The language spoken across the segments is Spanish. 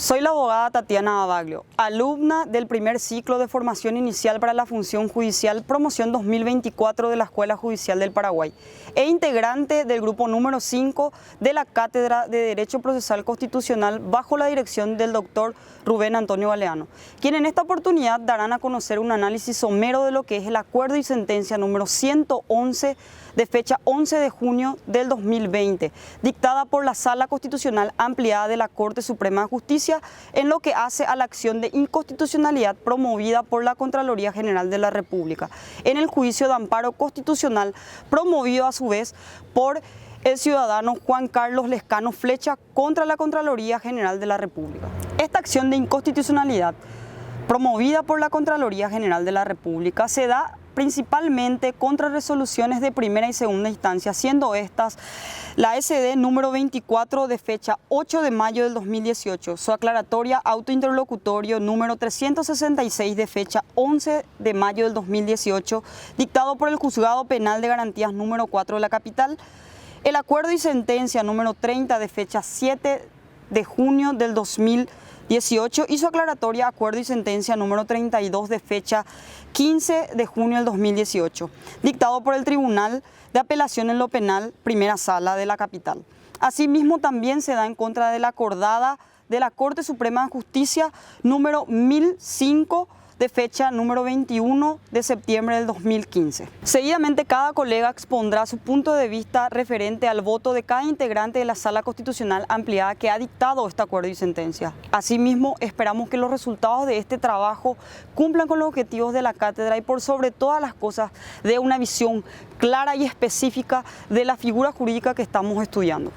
Soy la abogada Tatiana Abaglio, alumna del primer ciclo de formación inicial para la función judicial promoción 2024 de la Escuela Judicial del Paraguay e integrante del grupo número 5 de la Cátedra de Derecho Procesal Constitucional bajo la dirección del doctor Rubén Antonio Galeano, quien en esta oportunidad darán a conocer un análisis somero de lo que es el acuerdo y sentencia número 111 de fecha 11 de junio del 2020, dictada por la Sala Constitucional Ampliada de la Corte Suprema de Justicia en lo que hace a la acción de inconstitucionalidad promovida por la Contraloría General de la República, en el juicio de amparo constitucional promovido a su vez por el ciudadano Juan Carlos Lescano Flecha contra la Contraloría General de la República. Esta acción de inconstitucionalidad promovida por la Contraloría General de la República se da principalmente contra resoluciones de primera y segunda instancia, siendo estas la SD número 24 de fecha 8 de mayo del 2018, su aclaratoria autointerlocutorio número 366 de fecha 11 de mayo del 2018, dictado por el Juzgado Penal de Garantías número 4 de la capital, el acuerdo y sentencia número 30 de fecha 7 de junio del 2018 y su aclaratoria acuerdo y sentencia número 32 de fecha 15 de junio del 2018, dictado por el Tribunal de Apelación en lo Penal, Primera Sala de la capital. Asimismo, también se da en contra de la acordada de la Corte Suprema de Justicia número 1005 de fecha número 21 de septiembre del 2015. Seguidamente, cada colega expondrá su punto de vista referente al voto de cada integrante de la Sala Constitucional Ampliada que ha dictado este acuerdo y sentencia. Asimismo, esperamos que los resultados de este trabajo cumplan con los objetivos de la cátedra y por sobre todas las cosas dé una visión clara y específica de la figura jurídica que estamos estudiando.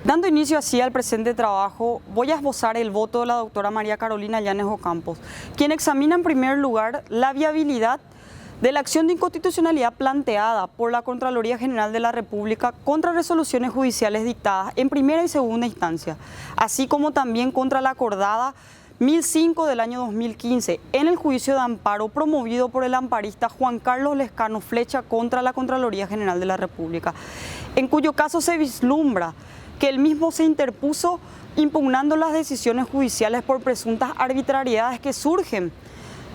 Dando inicio así al presente trabajo, voy a esbozar el voto de la doctora María Carolina Llanes Ocampos, quien examina en primer lugar la viabilidad de la acción de inconstitucionalidad planteada por la Contraloría General de la República contra resoluciones judiciales dictadas en primera y segunda instancia, así como también contra la acordada 1005 del año 2015 en el juicio de amparo promovido por el amparista Juan Carlos Lescano Flecha contra la Contraloría General de la República, en cuyo caso se vislumbra que el mismo se interpuso impugnando las decisiones judiciales por presuntas arbitrariedades que surgen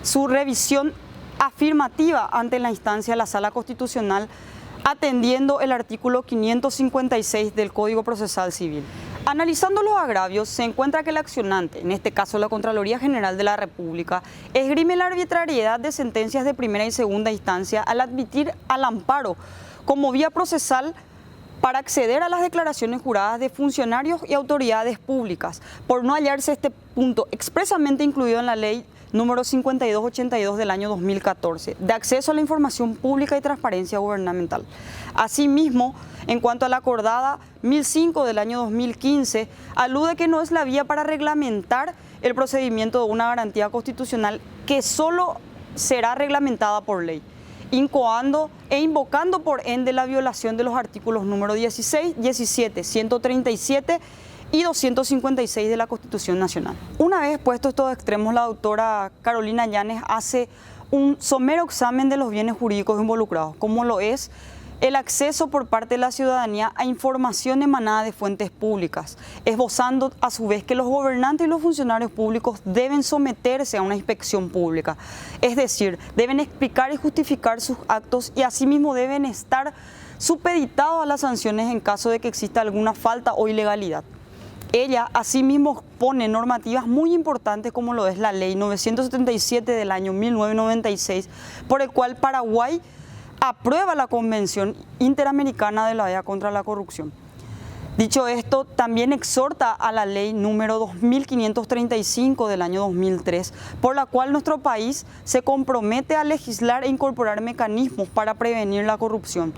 su revisión afirmativa ante la instancia de la Sala Constitucional, atendiendo el artículo 556 del Código Procesal Civil. Analizando los agravios, se encuentra que el accionante, en este caso la Contraloría General de la República, esgrime la arbitrariedad de sentencias de primera y segunda instancia al admitir al amparo como vía procesal para acceder a las declaraciones juradas de funcionarios y autoridades públicas, por no hallarse este punto expresamente incluido en la ley número 5282 del año 2014, de acceso a la información pública y transparencia gubernamental. Asimismo, en cuanto a la acordada 1005 del año 2015, alude que no es la vía para reglamentar el procedimiento de una garantía constitucional que solo será reglamentada por ley, incoando e invocando por ende la violación de los artículos número 16, 17, 137 y 256 de la Constitución Nacional. Una vez puestos estos extremos, la doctora Carolina Llanes hace un somero examen de los bienes jurídicos involucrados, como lo es el acceso por parte de la ciudadanía a información emanada de fuentes públicas, esbozando a su vez que los gobernantes y los funcionarios públicos deben someterse a una inspección pública, es decir, deben explicar y justificar sus actos y asimismo deben estar supeditados a las sanciones en caso de que exista alguna falta o ilegalidad. Ella asimismo pone normativas muy importantes como lo es la Ley 977 del año 1996, por el cual Paraguay aprueba la Convención Interamericana de la OEA contra la corrupción. Dicho esto, también exhorta a la ley número 2535 del año 2003, por la cual nuestro país se compromete a legislar e incorporar mecanismos para prevenir la corrupción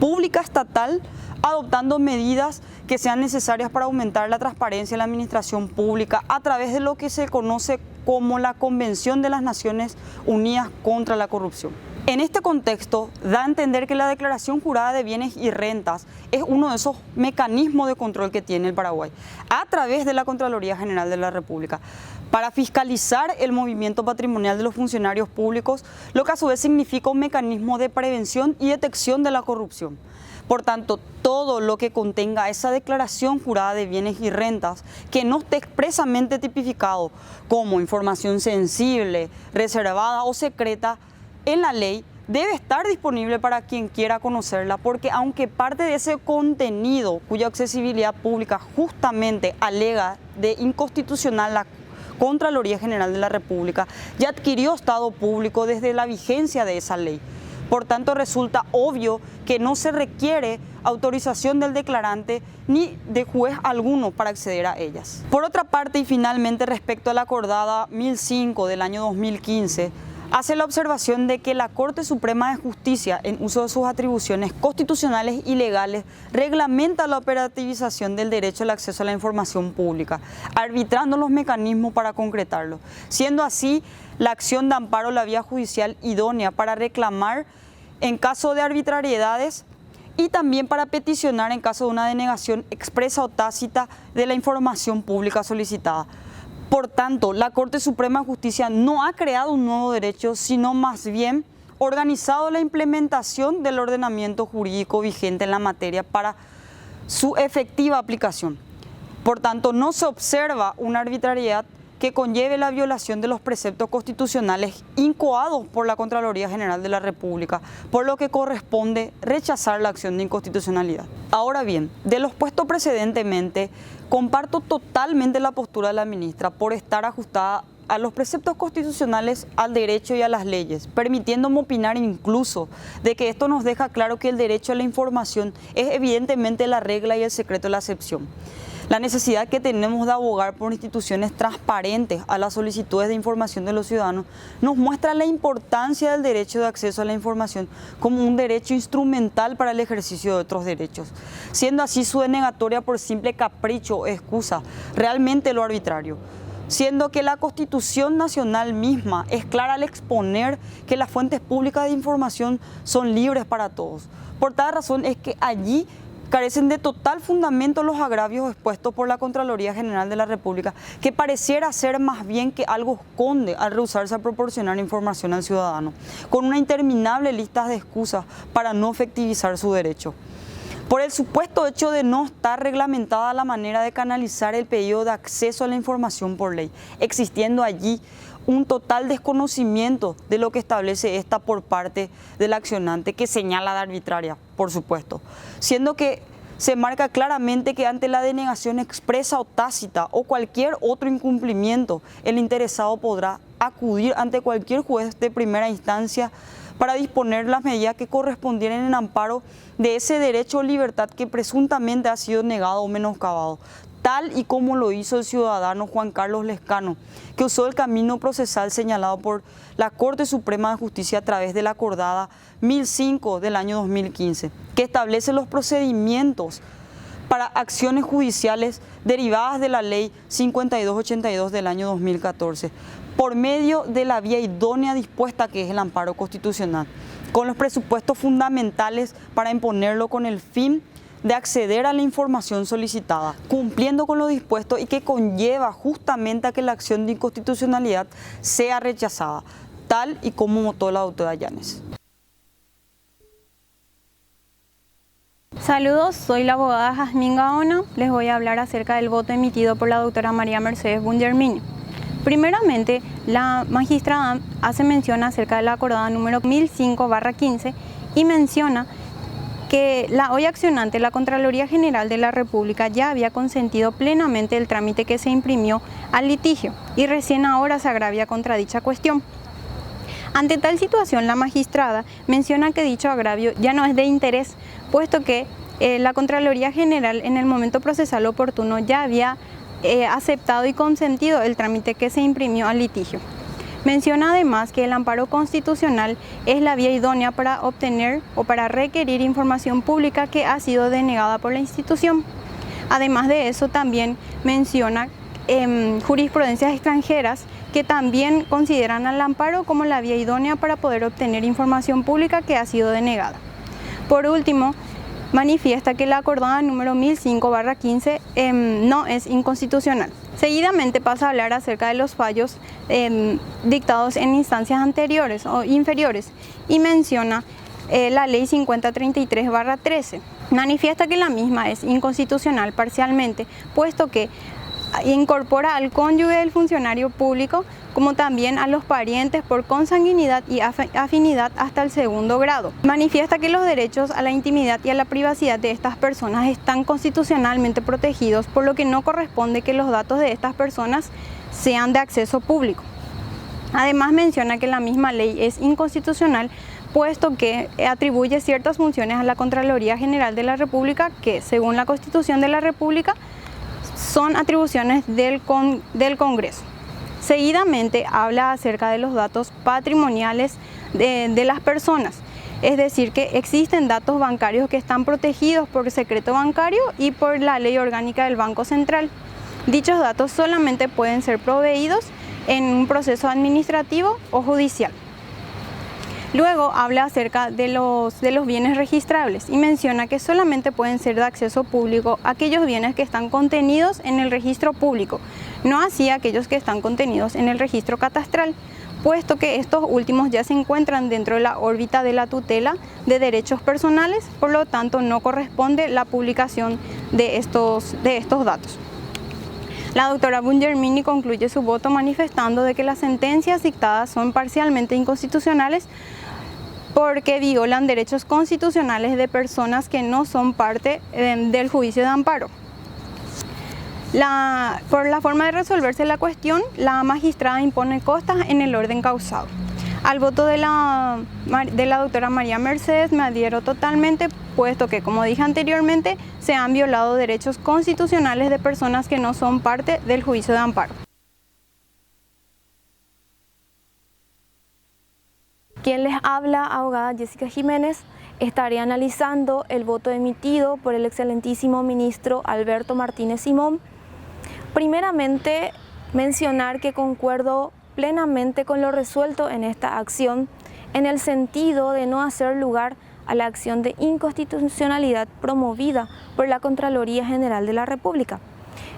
pública estatal, adoptando medidas que sean necesarias para aumentar la transparencia en la administración pública a través de lo que se conoce como la Convención de las Naciones Unidas contra la Corrupción. En este contexto, da a entender que la declaración jurada de bienes y rentas es uno de esos mecanismos de control que tiene el Paraguay, a través de la Contraloría General de la República, para fiscalizar el movimiento patrimonial de los funcionarios públicos, lo que a su vez significa un mecanismo de prevención y detección de la corrupción. Por tanto, todo lo que contenga esa declaración jurada de bienes y rentas que no esté expresamente tipificado como información sensible, reservada o secreta en la ley, debe estar disponible para quien quiera conocerla, porque aunque parte de ese contenido cuya accesibilidad pública justamente alega de inconstitucional la Contraloría General de la República, ya adquirió estado público desde la vigencia de esa ley. Por tanto, resulta obvio que no se requiere autorización del declarante ni de juez alguno para acceder a ellas. Por otra parte, y finalmente respecto a la acordada 1005 del año 2015, hace la observación de que la Corte Suprema de Justicia, en uso de sus atribuciones constitucionales y legales, reglamenta la operativización del derecho al acceso a la información pública, arbitrando los mecanismos para concretarlo, siendo así la acción de amparo la vía judicial idónea para reclamar en caso de arbitrariedades y también para peticionar en caso de una denegación expresa o tácita de la información pública solicitada. Por tanto, la Corte Suprema de Justicia no ha creado un nuevo derecho, sino más bien organizado la implementación del ordenamiento jurídico vigente en la materia para su efectiva aplicación. Por tanto, no se observa una arbitrariedad que conlleve la violación de los preceptos constitucionales incoados por la Contraloría General de la República, por lo que corresponde rechazar la acción de inconstitucionalidad. Ahora bien, de lo expuesto precedentemente, comparto totalmente la postura de la ministra por estar ajustada a los preceptos constitucionales, al derecho y a las leyes, permitiéndome opinar incluso de que esto nos deja claro que el derecho a la información es evidentemente la regla y el secreto la excepción. La necesidad que tenemos de abogar por instituciones transparentes a las solicitudes de información de los ciudadanos nos muestra la importancia del derecho de acceso a la información como un derecho instrumental para el ejercicio de otros derechos, siendo así su denegatoria por simple capricho o excusa realmente lo arbitrario. Siendo que la Constitución Nacional misma es clara al exponer que las fuentes públicas de información son libres para todos. Por tal razón es que allí carecen de total fundamento los agravios expuestos por la Contraloría General de la República, que pareciera ser más bien que algo esconde al rehusarse a proporcionar información al ciudadano, con una interminable lista de excusas para no efectivizar su derecho. Por el supuesto hecho de no estar reglamentada la manera de canalizar el pedido de acceso a la información por ley, existiendo allí un total desconocimiento de lo que establece esta por parte del accionante, que señala de arbitraria, por supuesto, siendo que se marca claramente que ante la denegación expresa o tácita o cualquier otro incumplimiento, el interesado podrá acudir ante cualquier juez de primera instancia para disponer las medidas que correspondieran en amparo de ese derecho o libertad que presuntamente ha sido negado o menoscabado, tal y como lo hizo el ciudadano Juan Carlos Lescano, que usó el camino procesal señalado por la Corte Suprema de Justicia a través de la acordada 1005 del año 2015, que establece los procedimientos para acciones judiciales derivadas de la Ley 5282 del año 2014, por medio de la vía idónea dispuesta que es el amparo constitucional, con los presupuestos fundamentales para imponerlo con el fin de acceder a la información solicitada, cumpliendo con lo dispuesto y que conlleva justamente a que la acción de inconstitucionalidad sea rechazada, tal y como votó la doctora Llanes. Saludos, soy la abogada Jazmín Gaona. Les voy a hablar acerca del voto emitido por la doctora María Mercedes Bungermiño. Primeramente, la magistrada hace mención acerca de la acordada número 1005/15 y menciona que la hoy accionante, la Contraloría General de la República, ya había consentido plenamente el trámite que se imprimió al litigio y recién ahora se agravia contra dicha cuestión. Ante tal situación, la magistrada menciona que dicho agravio ya no es de interés, puesto que la Contraloría General en el momento procesal oportuno ya había aceptado y consentido el trámite que se imprimió al litigio. Menciona además que el amparo constitucional es la vía idónea para obtener o para requerir información pública que ha sido denegada por la institución. Además de eso, también menciona jurisprudencias extranjeras que también consideran al amparo como la vía idónea para poder obtener información pública que ha sido denegada. Por último, manifiesta que la acordada número 1005/15 no es inconstitucional. Seguidamente pasa a hablar acerca de los fallos dictados en instancias anteriores o inferiores y menciona la Ley 5033/13. Manifiesta que la misma es inconstitucional parcialmente, puesto que incorpora al cónyuge del funcionario público como también a los parientes por consanguinidad y afinidad hasta el segundo grado. Manifiesta que los derechos a la intimidad y a la privacidad de estas personas están constitucionalmente protegidos, por lo que no corresponde que los datos de estas personas sean de acceso público. Además menciona que la misma ley es inconstitucional, puesto que atribuye ciertas funciones a la Contraloría General de la República que, según la Constitución de la República, son atribuciones del Congreso. Seguidamente habla acerca de los datos patrimoniales de las personas, es decir, que existen datos bancarios que están protegidos por secreto bancario y por la Ley Orgánica del Banco Central. Dichos datos solamente pueden ser proveídos en un proceso administrativo o judicial. Luego habla acerca de los bienes registrables y menciona que solamente pueden ser de acceso público aquellos bienes que están contenidos en el registro público, no así aquellos que están contenidos en el registro catastral, puesto que estos últimos ya se encuentran dentro de la órbita de la tutela de derechos personales, por lo tanto no corresponde la publicación de estos datos. La doctora Bungermini concluye su voto manifestando de que las sentencias dictadas son parcialmente inconstitucionales porque violan derechos constitucionales de personas que no son parte del juicio de amparo. Por la forma de resolverse la cuestión, la magistrada impone costas en el orden causado. Al voto de la doctora María Mercedes me adhiero totalmente, puesto que, como dije anteriormente, se han violado derechos constitucionales de personas que no son parte del juicio de amparo. Quien les habla, abogada Jessica Jiménez, estaré analizando el voto emitido por el excelentísimo ministro Alberto Martínez Simón. Primeramente, mencionar que concuerdo plenamente con lo resuelto en esta acción, en el sentido de no hacer lugar a la acción de inconstitucionalidad promovida por la Contraloría General de la República.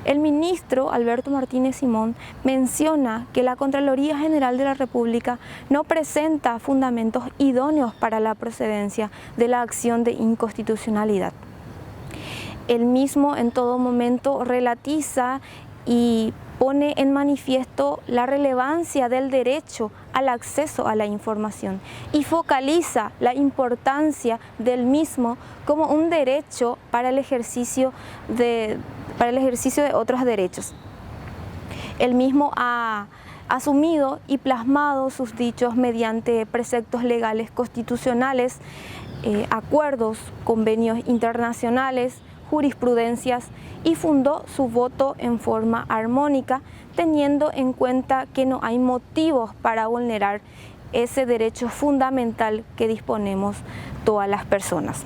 El ministro Alberto Martínez Simón menciona que la Contraloría General de la República no presenta fundamentos idóneos para la procedencia de la acción de inconstitucionalidad. Él mismo en todo momento relatiza y pone en manifiesto la relevancia del derecho al acceso a la información y focaliza la importancia del mismo como un derecho para el ejercicio de otros derechos. Él mismo ha asumido y plasmado sus dichos mediante preceptos legales constitucionales, acuerdos, convenios internacionales, jurisprudencias, y fundó su voto en forma armónica, teniendo en cuenta que no hay motivos para vulnerar ese derecho fundamental que disponemos todas las personas,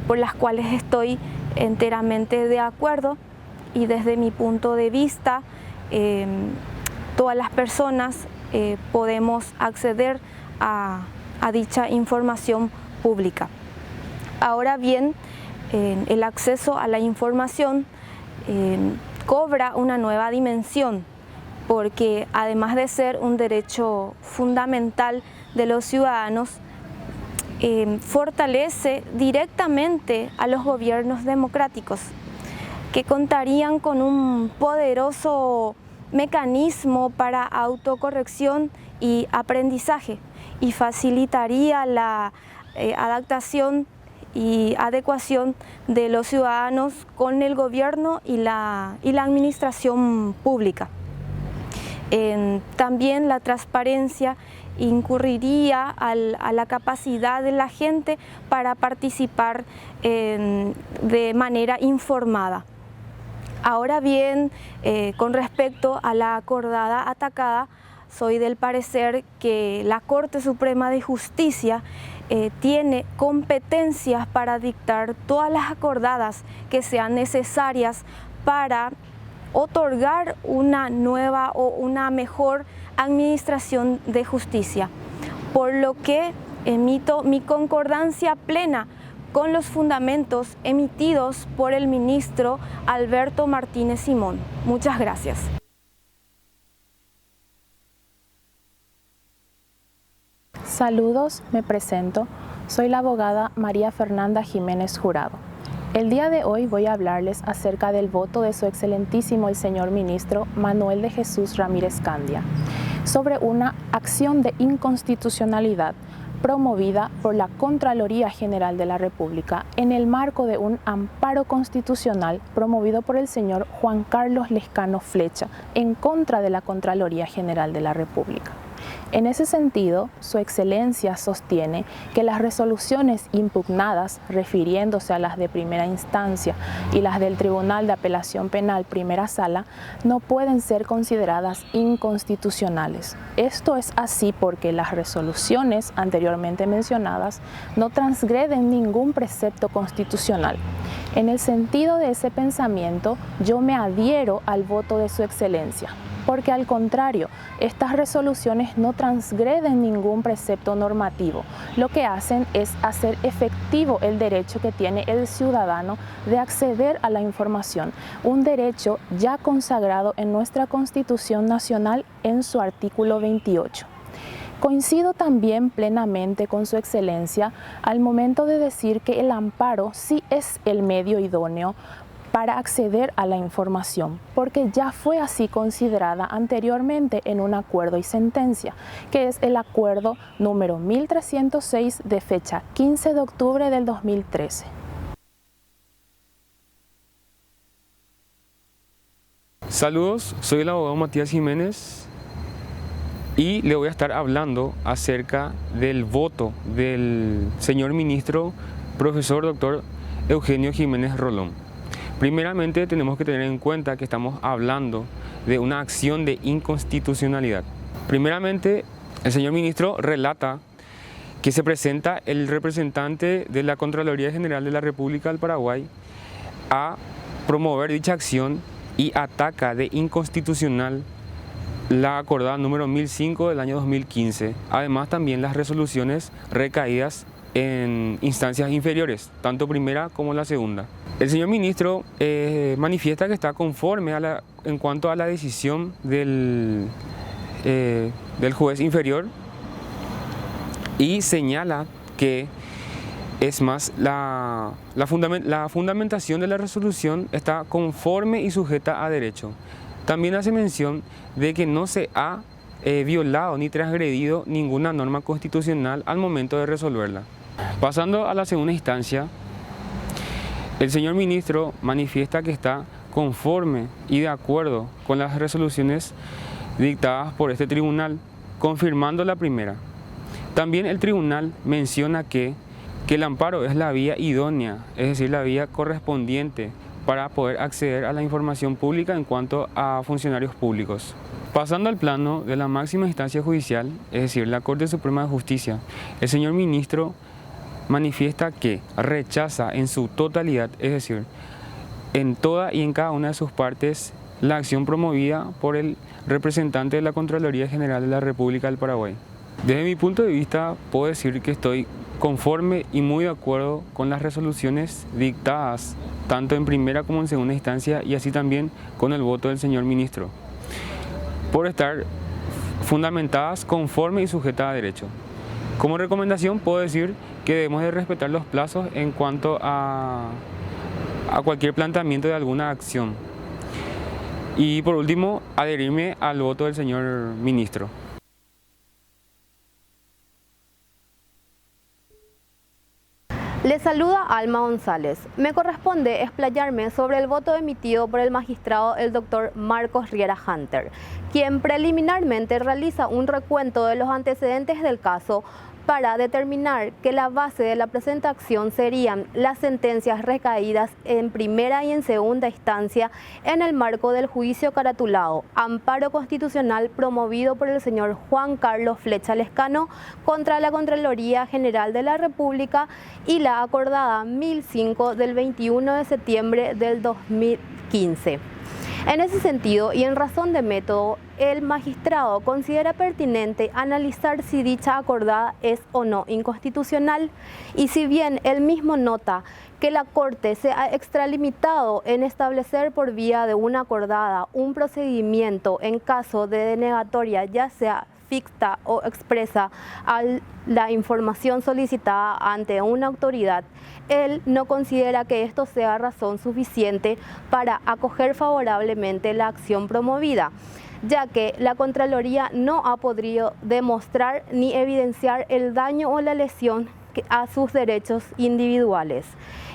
por las cuales estoy enteramente de acuerdo, y desde mi punto de vista todas las personas podemos acceder a dicha información pública. Ahora bien, el acceso a la información cobra una nueva dimensión, porque además de ser un derecho fundamental de los ciudadanos, fortalece directamente a los gobiernos democráticos, que contarían con un poderoso mecanismo para autocorrección y aprendizaje, y facilitaría la adaptación y adecuación de los ciudadanos con el gobierno y la administración pública. También la transparencia incurriría a la capacidad de la gente para participar de manera informada. Ahora bien, con respecto a la acordada atacada, soy del parecer que la Corte Suprema de Justicia tiene competencias para dictar todas las acordadas que sean necesarias para otorgar una nueva o una mejor administración de justicia, por lo que emito mi concordancia plena con los fundamentos emitidos por el ministro Alberto Martínez Simón. Muchas gracias. Saludos, me presento. Soy la abogada María Fernanda Jiménez Jurado. El día de hoy voy a hablarles acerca del voto de Su Excelentísimo el Señor Ministro Manuel de Jesús Ramírez Candia sobre una acción de inconstitucionalidad promovida por la Contraloría General de la República en el marco de un amparo constitucional promovido por el señor Juan Carlos Lescano Flecha en contra de la Contraloría General de la República. En ese sentido, Su Excelencia sostiene que las resoluciones impugnadas, refiriéndose a las de primera instancia y las del Tribunal de Apelación Penal Primera Sala, no pueden ser consideradas inconstitucionales. Esto es así porque las resoluciones anteriormente mencionadas no transgreden ningún precepto constitucional. En el sentido de ese pensamiento, yo me adhiero al voto de Su Excelencia, porque al contrario, estas resoluciones no transgreden ningún precepto normativo. Lo que hacen es hacer efectivo el derecho que tiene el ciudadano de acceder a la información, un derecho ya consagrado en nuestra Constitución Nacional en su artículo 28. Coincido también plenamente con Su Excelencia al momento de decir que el amparo sí es el medio idóneo para acceder a la información, porque ya fue así considerada anteriormente en un acuerdo y sentencia, que es el acuerdo número 1306 de fecha 15 de octubre del 2013. Saludos, soy el abogado Matías Jiménez y le voy a estar hablando acerca del voto del señor ministro, profesor doctor Eugenio Jiménez Rolón. Primeramente tenemos que tener en cuenta que estamos hablando de una acción de inconstitucionalidad. Primeramente, el señor ministro relata que se presenta el representante de la Contraloría General de la República del Paraguay a promover dicha acción y ataca de inconstitucional la acordada número 1005 del año 2015. Además, también las resoluciones recaídas en instancias inferiores, tanto primera como la segunda. El señor ministro manifiesta que está conforme en cuanto a la decisión del juez inferior y señala que es más, la fundamentación de la resolución está conforme y sujeta a derecho. También hace mención de que no se ha violado ni transgredido ninguna norma constitucional al momento de resolverla. Pasando a la segunda instancia, el señor ministro manifiesta que está conforme y de acuerdo con las resoluciones dictadas por este tribunal, confirmando la primera. También el tribunal menciona que el amparo es la vía idónea, es decir, la vía correspondiente para poder acceder a la información pública en cuanto a funcionarios públicos. Pasando al plano de la máxima instancia judicial, es decir, la Corte Suprema de Justicia, el señor ministro manifiesta que rechaza en su totalidad, es decir, en toda y en cada una de sus partes, la acción promovida por el representante de la Contraloría General de la República del Paraguay. Desde mi punto de vista, puedo decir que estoy conforme y muy de acuerdo con las resoluciones dictadas, tanto en primera como en segunda instancia, y así también con el voto del señor ministro, por estar fundamentadas conforme y sujetas a derecho. Como recomendación puedo decir que debemos de respetar los plazos en cuanto a cualquier planteamiento de alguna acción. Y por último, adherirme al voto del señor ministro. Le saluda Alma González. Me corresponde explayarme sobre el voto emitido por el magistrado el doctor Marcos Riera Hunter, quien preliminarmente realiza un recuento de los antecedentes del caso para determinar que la base de la presente acción serían las sentencias recaídas en primera y en segunda instancia en el marco del juicio caratulado amparo constitucional promovido por el señor Juan Carlos Flecha Lescano contra la Contraloría General de la República y la acordada 1005 del 21 de septiembre del 2015. En ese sentido, y en razón de método, el magistrado considera pertinente analizar si dicha acordada es o no inconstitucional, y si bien él mismo nota que la Corte se ha extralimitado en establecer por vía de una acordada un procedimiento en caso de denegatoria, ya sea ficta o expresa a la información solicitada ante una autoridad, él no considera que esto sea razón suficiente para acoger favorablemente la acción promovida, ya que la Contraloría no ha podido demostrar ni evidenciar el daño o la lesión a sus derechos individuales.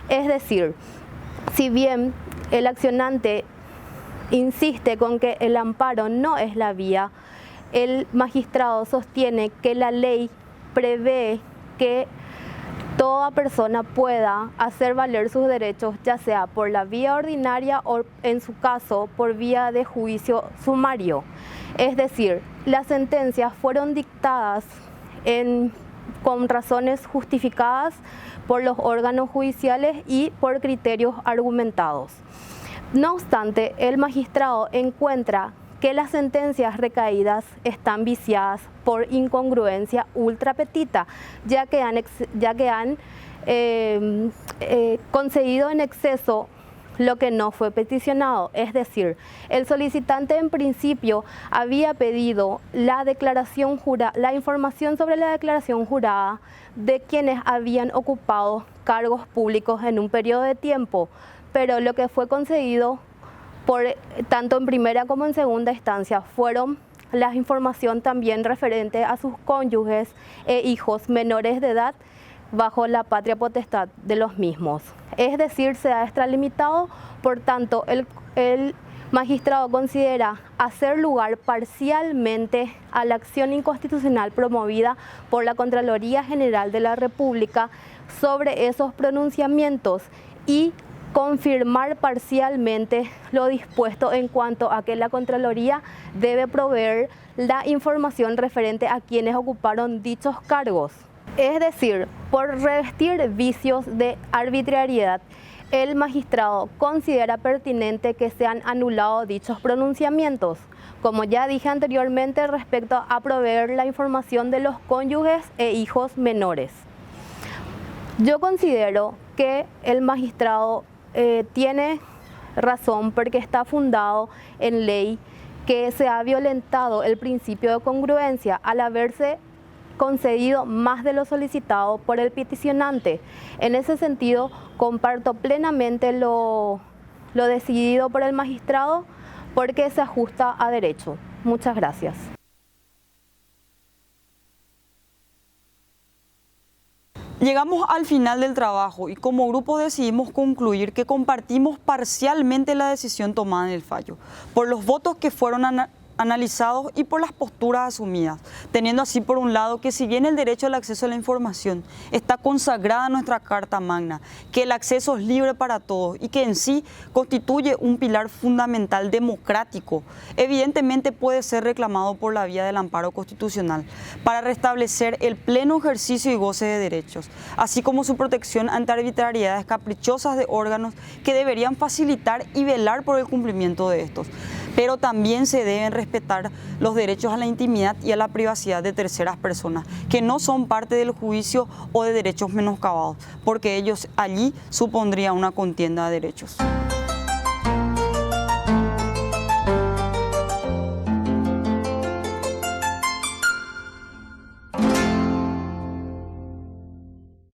Es decir, si bien el accionante insiste con que el amparo no es la vía, el magistrado sostiene que la ley prevé que toda persona pueda hacer valer sus derechos, ya sea por la vía ordinaria o, en su caso, por vía de juicio sumario. Es decir, las sentencias fueron dictadas con razones justificadas por los órganos judiciales y por criterios argumentados. No obstante, el magistrado encuentra que las sentencias recaídas están viciadas por incongruencia ultra petita, ya que han concedido en exceso lo que no fue peticionado. Es decir, el solicitante en principio había pedido la información sobre la declaración jurada de quienes habían ocupado cargos públicos en un periodo de tiempo, pero lo que fue concedido tanto en primera como en segunda instancia fueron la información también referente a sus cónyuges e hijos menores de edad bajo la patria potestad de los mismos. Es decir, se ha extralimitado, por tanto, el magistrado considera hacer lugar parcialmente a la acción inconstitucional promovida por la Contraloría General de la República sobre esos pronunciamientos y confirmar parcialmente lo dispuesto en cuanto a que la Contraloría debe proveer la información referente a quienes ocuparon dichos cargos. Es decir, por revestir vicios de arbitrariedad, el magistrado considera pertinente que sean anulados dichos pronunciamientos, como ya dije anteriormente respecto a proveer la información de los cónyuges e hijos menores. Yo considero que el magistrado tiene razón porque está fundado en ley que se ha violentado el principio de congruencia al haberse concedido más de lo solicitado por el peticionante. En ese sentido, comparto plenamente lo decidido por el magistrado porque se ajusta a derecho. Muchas gracias. Llegamos al final del trabajo y como grupo decidimos concluir que compartimos parcialmente la decisión tomada en el fallo, por los votos que fueron analizados y por las posturas asumidas, teniendo así por un lado que si bien el derecho al acceso a la información está consagrada en nuestra Carta Magna, que el acceso es libre para todos y que en sí constituye un pilar fundamental democrático, evidentemente puede ser reclamado por la vía del amparo constitucional para restablecer el pleno ejercicio y goce de derechos, así como su protección ante arbitrariedades caprichosas de órganos que deberían facilitar y velar por el cumplimiento de estos. Pero también se deben respetar los derechos a la intimidad y a la privacidad de terceras personas, que no son parte del juicio o de derechos menoscabados, porque ellos allí supondría una contienda de derechos.